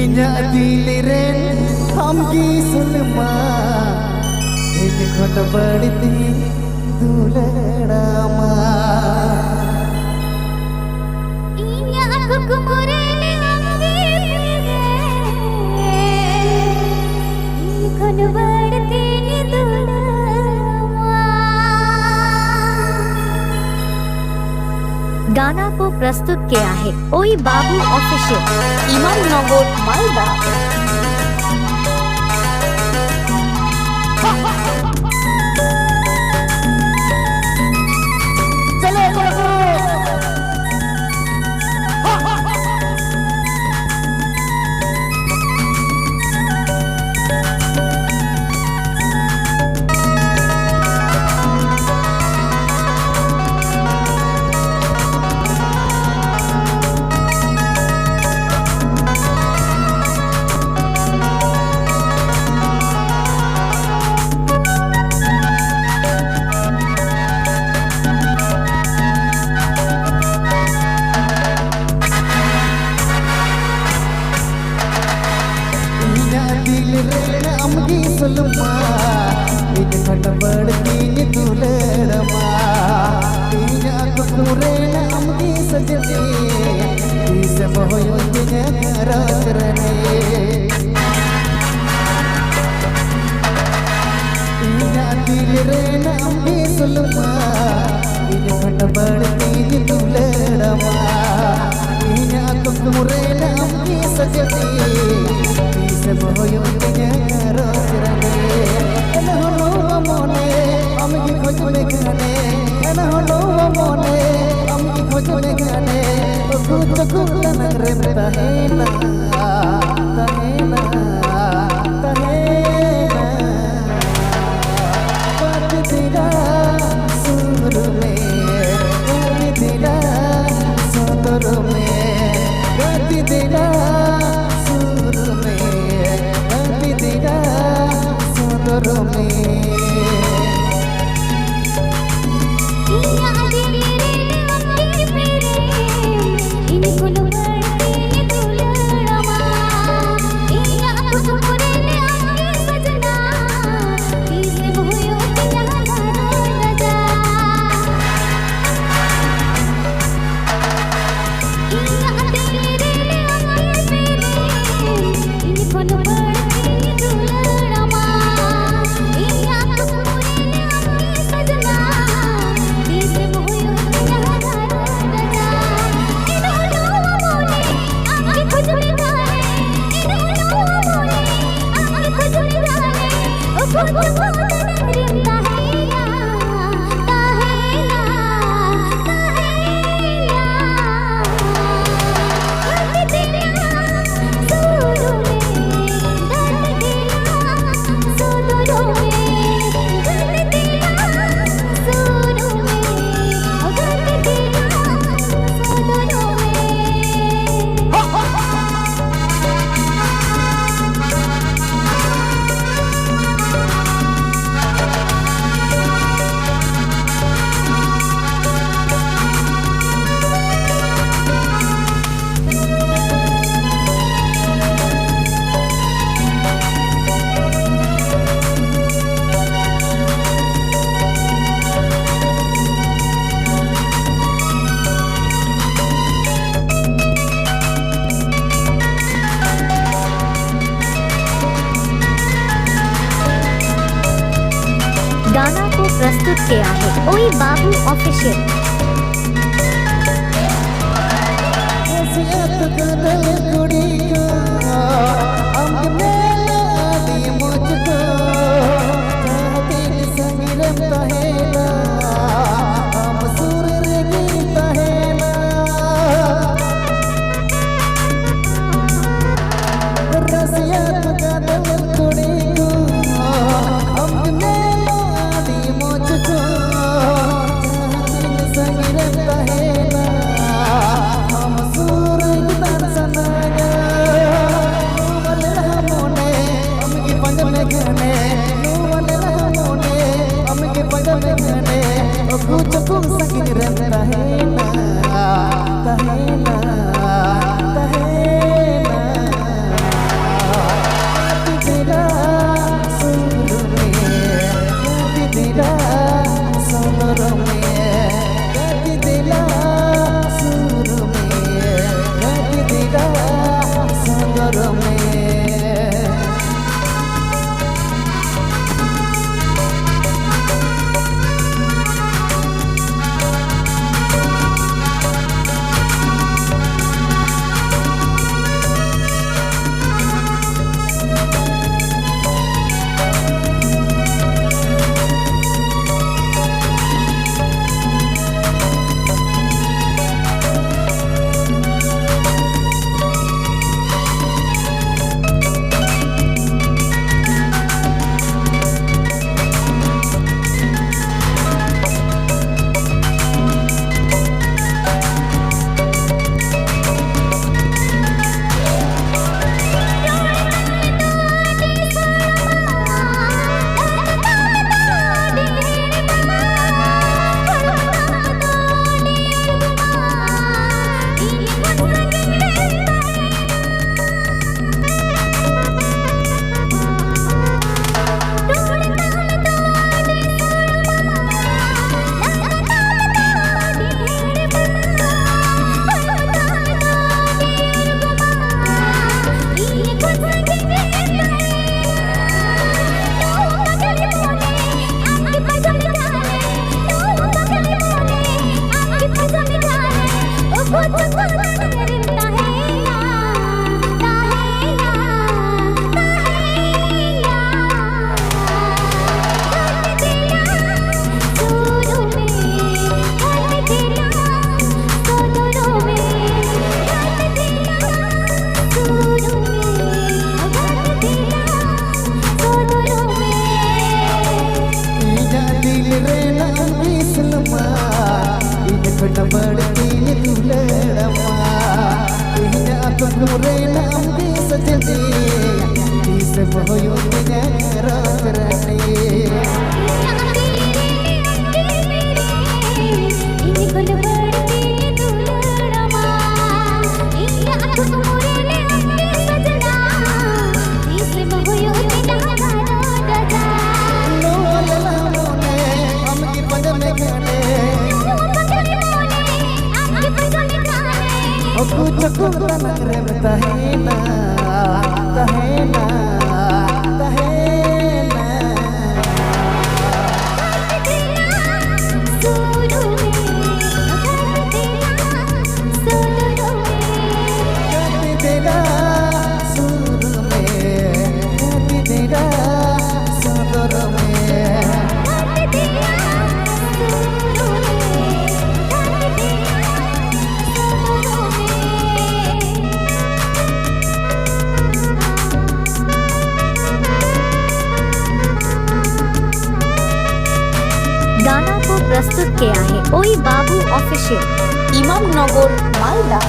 Inya diliren hamgi sulma Ini kota beriti dulerama Inya aku kumureni hamgi Ini kota beriti dulerama गाना को प्रस्तुत किया है ओई बाबू ऑफिशियल इमामनगर मालदा। अमगी सुलमा इन खट बढ़ती दुलड़मा इन्या कुरे अमगी सजती इस बहोयो तिने करने इन्या दिल रे अमगी सुलमा इन खट बढ़ती दुलड़मा इन्या कुरे अमगी सजती इस बहोयो तिने गाना को प्रस्तुत किया है ओई बाबू ऑफिशियल। हम सूरज दर्शन लोला मोने हमकी पद में गाने ओ कुछ तनक रे तहेना तहेना तहेना काटी देना सुर में काटी देना सदर में गाना को प्रस्तुत किया है ओई बाबू ऑफिशियल, इमामनगर, मालदा।